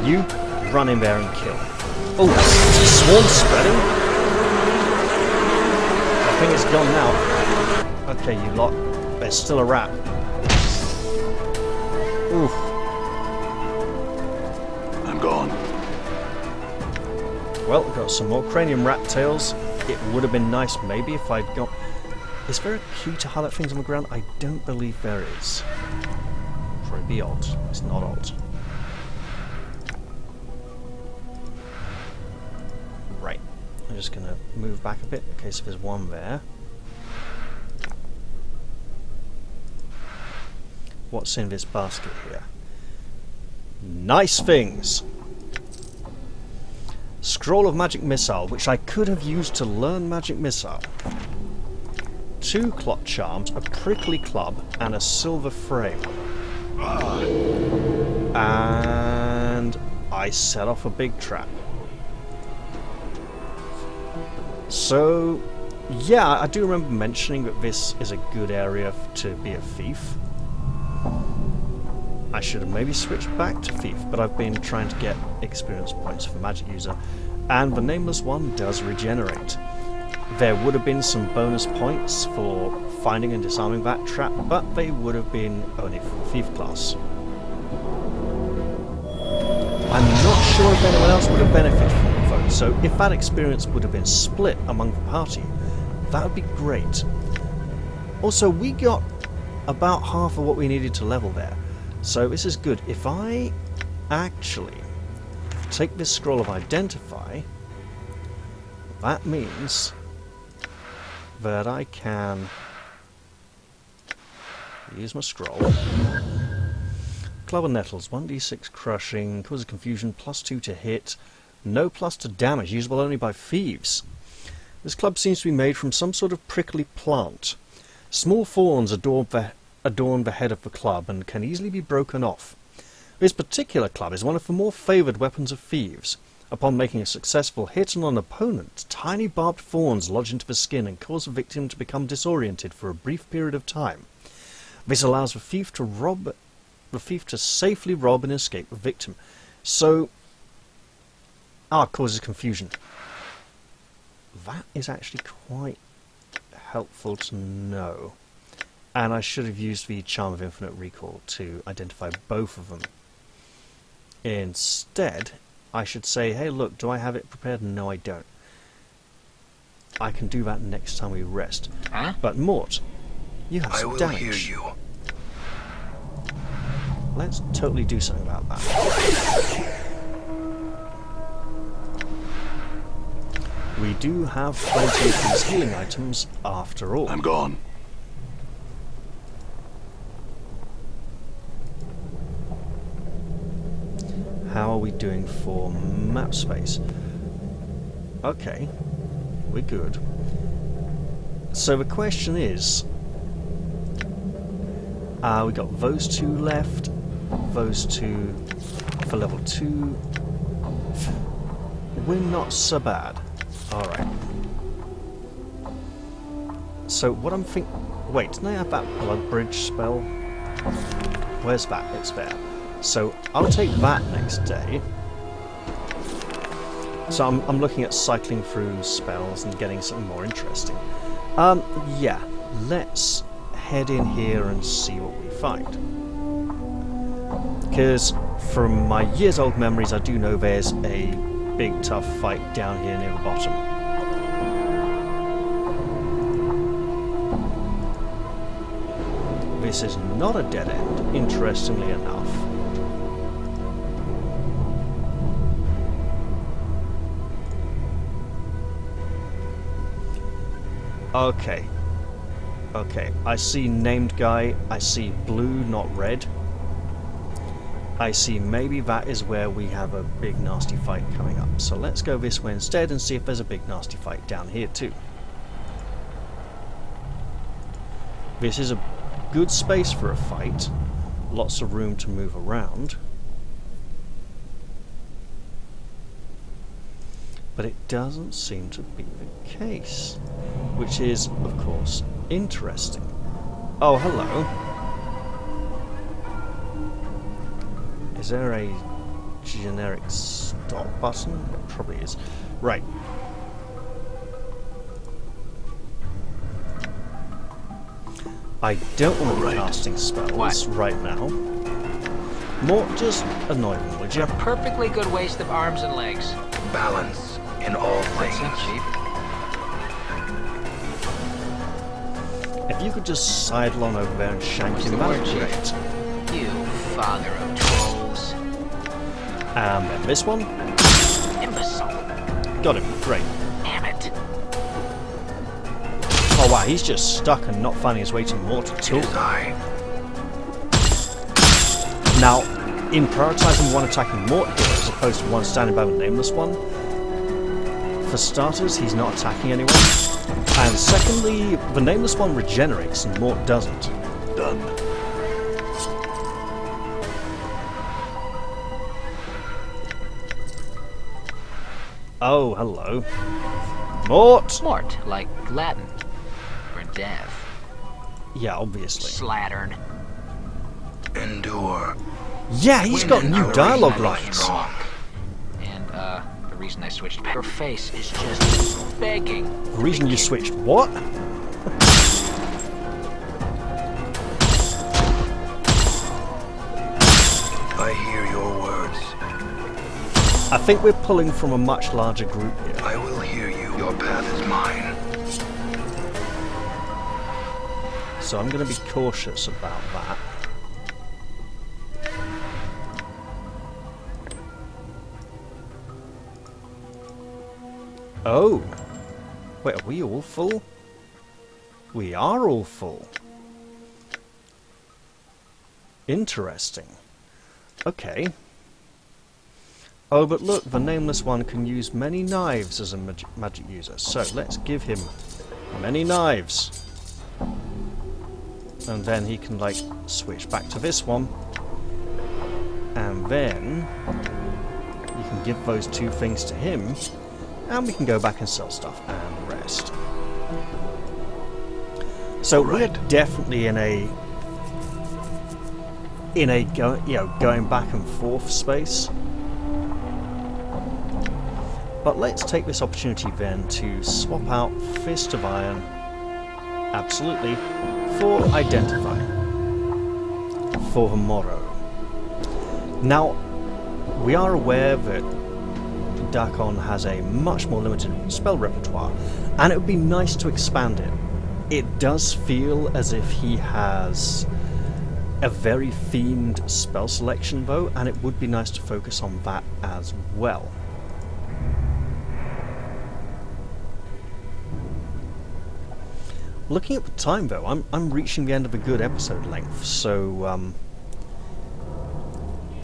You run in there and kill. Oh, is the swarm spreading? I think it's gone now. Okay, you lot. There's still a rat. Oof.
Gone.
Well, we've got some more cranium rat tails. It would have been nice maybe if I'd got... Is there a key to highlight things on the ground? I don't believe there is. Probably be odd. It's not odd. I'm just going to move back a bit. Okay, so there's one there. What's in this basket here? Nice things! Scroll of Magic Missile, which I could have used to learn Magic Missile. 2 clot charms, a prickly club, and a silver frame. And I set off a big trap. So, yeah, I do remember mentioning that this is a good area to be a thief. I should have maybe switched back to thief, but I've been trying to get experience points for magic user, and the nameless one does regenerate. There would have been some bonus points for finding and disarming that trap, but they would have been only for the thief class. I'm not sure if anyone else would have benefited from it though, so if that experience would have been split among the party, that would be great. Also, we got about half of what we needed to level there, so this is good. If I actually take this scroll of identify, that means that I can use my scroll. Club of Nettles, 1d6 crushing, causes confusion, +2 to hit, no plus to damage, usable only by thieves. This club seems to be made from some sort of prickly plant. Small thorns adorn the head of the club and can easily be broken off. This particular club is one of the more favoured weapons of thieves. Upon making a successful hit on an opponent, tiny barbed thorns lodge into the skin and cause the victim to become disoriented for a brief period of time. This allows the thief to safely rob and escape the victim. So, causes confusion. That is actually quite helpful to know. And I should have used the Charm of Infinite Recall to identify both of them. Instead, I should say, hey look, do I have it prepared? No, I don't. I can do that next time we rest.
Huh?
But Mort, you have
I
some
will
damage.
hear you.
Let's totally do something about that. We do have plenty of these healing items after all.
I'm gone.
How are we doing for map space? Okay, we're good. So the question is, we got those 2 left, those 2 for level 2. We're not so bad. Alright. So what I'm thinking... Wait, didn't I have that blood bridge spell? Where's that? It's there. So I'll take that next day. So I'm looking at cycling through spells and getting something more interesting. Yeah, let's head in here and see what we find. Because from my years old memories, I do know there's a big tough fight down here near the bottom. This is not a dead end, interestingly enough. Okay. Okay, I see named guy, I see blue, not red. I see maybe that is where we have a big nasty fight coming up. So let's go this way instead and see if there's a big nasty fight down here too. This is a good space for a fight. Lots of room to move around. But it doesn't seem to be the case. Which is, of course, interesting. Oh, hello. Is there a generic stop button? It probably is. Right. I don't want to be casting spells right now. More just annoy them, would you?
A perfectly good waste of arms and legs.
Balance in all
That's
things.
not cheap.
If you could just sidle on over there and shank him, that would be great.
You father of trolls.
And then this one.
Imbecile.
Got him. Great.
Damn it.
Oh wow, he's just stuck and not finding his way to Mort at all.
It is I.
Now, in prioritising one attacking Mort here as opposed to one standing by the nameless one, for starters, he's not attacking anyone. And secondly, the nameless one regenerates and Mort doesn't.
Done.
Oh, hello. Mort!
Mort, like Latin. For death.
Yeah, obviously.
Slattern.
Endure.
Yeah, he's got new dialogue lines.
Strong.
And, the reason I switched back. Her face is just begging.
The reason you switched what?
I hear your words.
I think we're pulling from a much larger group here.
I will hear you. Your path is mine.
So I'm going to be cautious about that. Oh! Wait, are we all full? We are all full. Interesting. Okay. Oh, but look, the nameless one can use many knives as a magic user. So let's give him many knives. And then he can, like, switch back to this one. And then you can give those two things to him. And we can go back and sell stuff and rest. So we're definitely in a going back and forth space. But let's take this opportunity then to swap out Fist of Iron, absolutely, for Identify, for the Morrow. Now, we are aware that dak'kon has a much more limited spell repertoire, and it would be nice to expand it. It does feel as if he has a very themed spell selection though, and it would be nice to focus on that as well. Looking at the time though, I'm reaching the end of a good episode length, so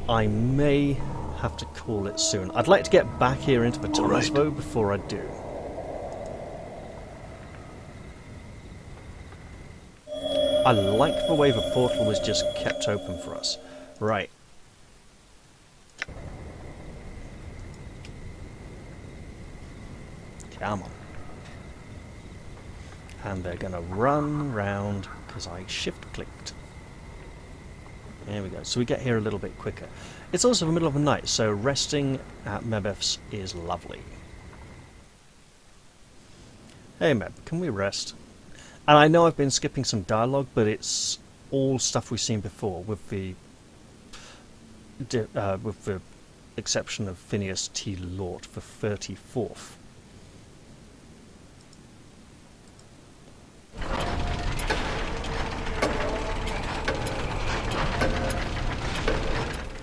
I may have to call it soon. I'd like to get back here into the tunnels though before I do. I like the way the portal was just kept open for us. Right. Come on. And they're gonna run round because I shift clicked. There we go. So we get here a little bit quicker. It's also the middle of the night, so resting at Mebeth's is lovely. Hey Meb, can we rest? And I know I've been skipping some dialogue, but it's all stuff we've seen before, with the exception of Phineas T. Lort, the 34th.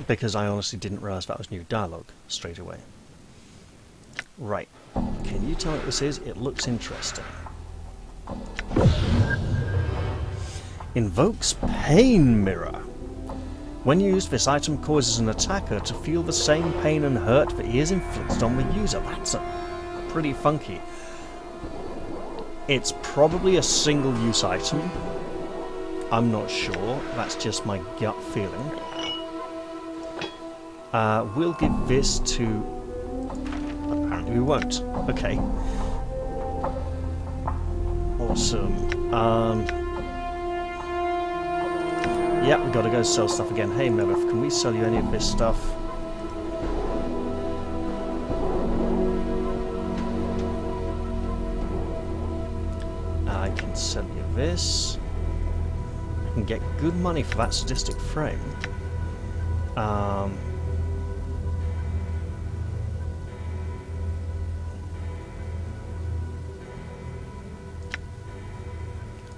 Because I honestly didn't realise that was new dialogue straight away. Right. Can you tell me what this is? It looks interesting. Invokes Pain Mirror. When used, this item causes an attacker to feel the same pain and hurt that he has inflicted on the user. That's pretty funky. It's probably a single-use item. I'm not sure. That's just my gut feeling. We'll give this to... Apparently we won't. Okay. Awesome. Yeah, we've got to go sell stuff again. Hey, Mebeth, can we sell you any of this stuff? I can sell you this. I can get good money for that sadistic frame.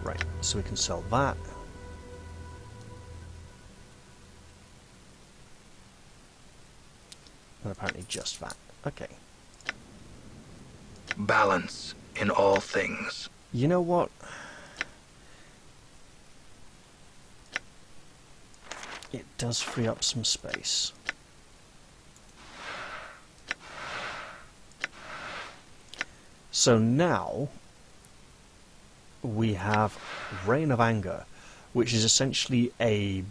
Right, so we can sell that. And apparently just that. Okay.
Balance in all things.
You know what? It does free up some space. So now we have Reign of Anger, which is essentially a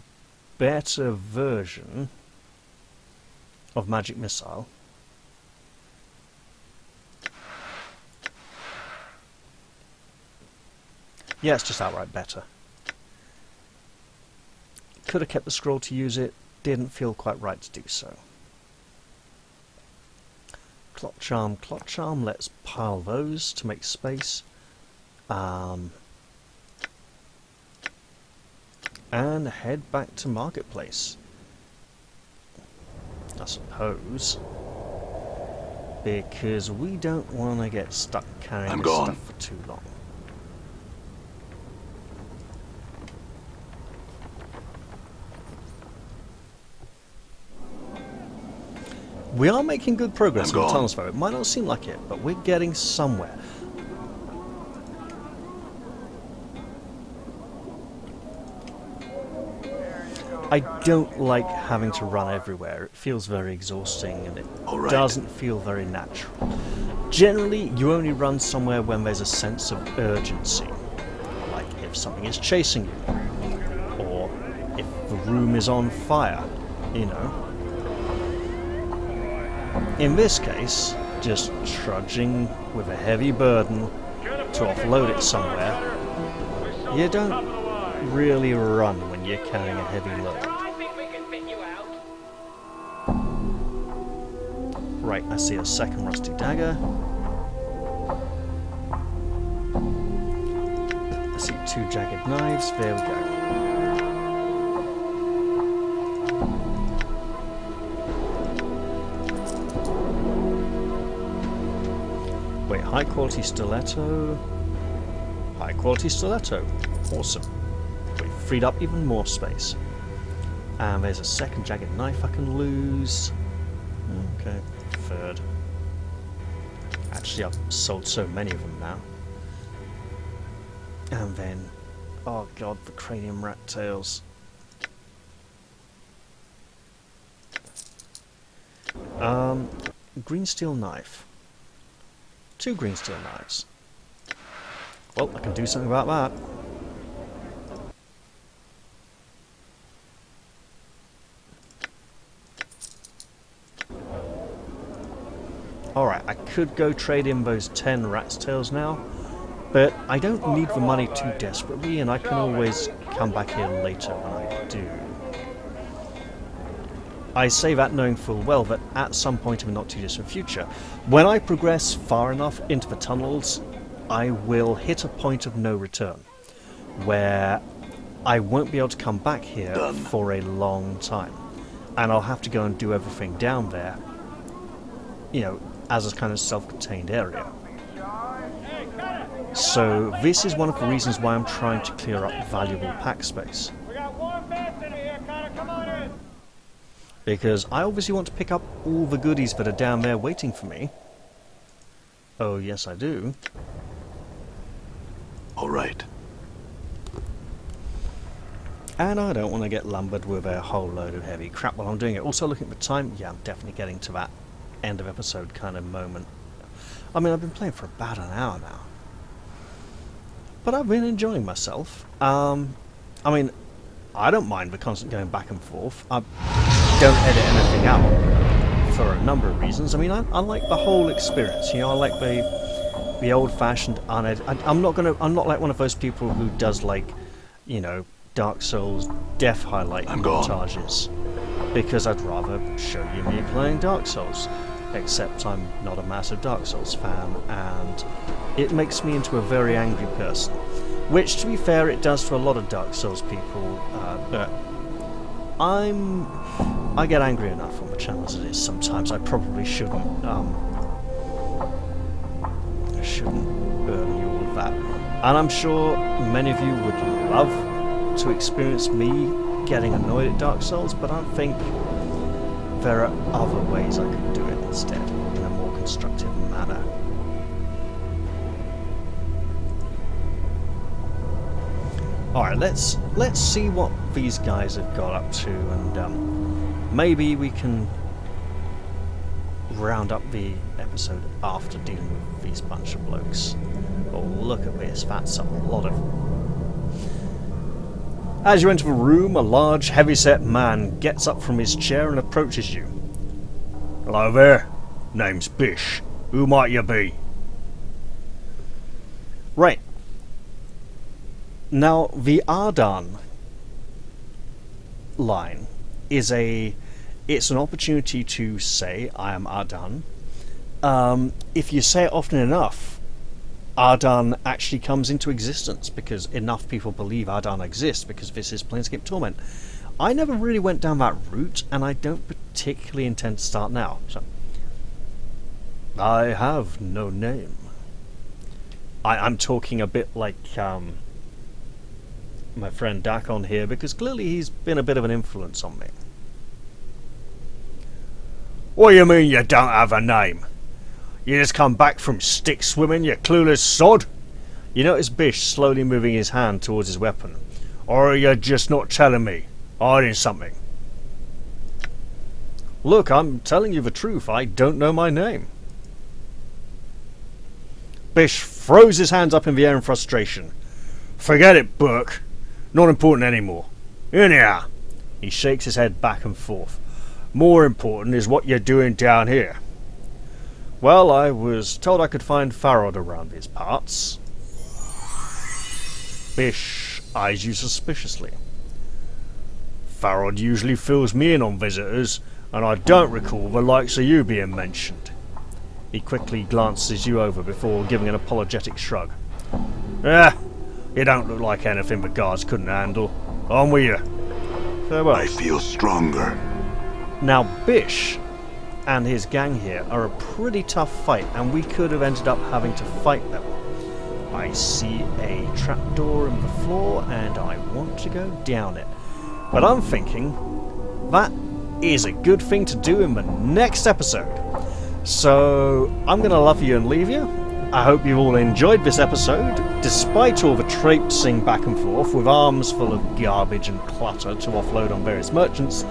better version of Magic Missile. Yeah, it's just outright better. Could have kept the scroll to use it, didn't feel quite right to do so. Clock Charm, let's pile those to make space. And head back to Marketplace, I suppose, because we don't want to get stuck carrying this stuff for too long. We are making good progress on the tunnels, though. It might not seem like it, but we're getting somewhere. I don't like having to run everywhere. It feels very exhausting and it doesn't feel very natural. Generally, you only run somewhere when there's a sense of urgency. Like if something is chasing you, or if the room is on fire, you know. In this case, just trudging with a heavy burden to offload it somewhere, you don't really run when you're carrying a heavy load. Right, I see a second rusty dagger. I see 2 jagged knives, there we go. Wait, high quality stiletto. High quality stiletto. Awesome. We've freed up even more space. And there's a second jagged knife I can lose. Okay, third. Actually, I've sold so many of them now. And then, oh god, the cranium rat tails. Green steel knife. 2 green steel knives. Well, I can do something about that. Alright, I could go trade in those 10 rat's tails now, but I don't need the money too desperately, and I can always come back here later when I do. I say that knowing full well that at some point in the not too distant future, when I progress far enough into the tunnels, I will hit a point of no return, where I won't be able to come back here for a long time, and I'll have to go and do everything down there, you know, as a kind of self-contained area. So this is one of the reasons why I'm trying to clear up valuable pack space.
We got warm beds in here, Connor. Come on in.
Because I obviously want to pick up all the goodies that are down there waiting for me. Oh, yes I do.
Alright.
And I don't want to get lumbered with a whole load of heavy crap while I'm doing it. Also, looking at the time, yeah, I'm definitely getting to that end of episode kind of moment. I mean, I've been playing for about an hour now. But I've been enjoying myself. I mean, I don't mind the constant going back and forth. I don't edit anything out for a number of reasons. I mean, I like the whole experience. You know, I like the old-fashioned unedited. I'm not like one of those people who does, like, you know, Dark Souls death highlight montages, because I'd rather show you me playing Dark Souls. Except I'm not a massive Dark Souls fan, and it makes me into a very angry person. Which, to be fair, it does for a lot of Dark Souls people, but I get angry enough on the channel as it is sometimes. I probably shouldn't burden you all of that. And I'm sure many of you would love to experience me getting annoyed at Dark Souls, but I think there are other ways I could do it instead, in a more constructive manner. Alright, let's see what these guys have got up to, and maybe we can round up the episode after dealing with these bunch of blokes. Oh, look at this, that's a lot of... As you enter the room, a large, heavy-set man gets up from his chair and approaches you.
Hello there. Name's Bish. Who might you be?
Right. Now, the Ardan line is it's an opportunity to say, I am Ardan. If you say it often enough, Ardan actually comes into existence, because enough people believe Ardan exists, because this is Planescape Torment. I never really went down that route, and I don't particularly intend to start now. So, I have no name. I'm talking a bit like my friend dak'kon here, because clearly he's been a bit of an influence on me.
What do you mean you don't have a name? You just come back from stick swimming, you clueless sod?
You notice Bish slowly moving his hand towards his weapon.
Or are you just not telling me? Hiding something?
Look, I'm telling you the truth. I don't know my name. Bish throws his hands up in the air in frustration.
Forget it, Burke. Not important anymore. In here.
He shakes his head back and forth.
More important is what you're doing down here.
Well, I was told I could find Farod around these parts. Bish eyes you suspiciously.
Farod usually fills me in on visitors, and I don't recall the likes of you being mentioned.
He quickly glances you over before giving an apologetic shrug.
You don't look like anything the guards couldn't handle. On with you.
Farewell.
I feel stronger.
Now, Bish and his gang here are a pretty tough fight, and we could have ended up having to fight them. I see a trapdoor in the floor, and I want to go down it. But I'm thinking that is a good thing to do in the next episode. So I'm going to love you and leave you. I hope you've all enjoyed this episode, despite all the traipsing back and forth with arms full of garbage and clutter to offload on various merchants,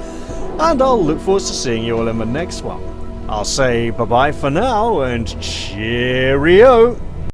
and I'll look forward to seeing you all in the next one. I'll say bye-bye for now, and cheerio!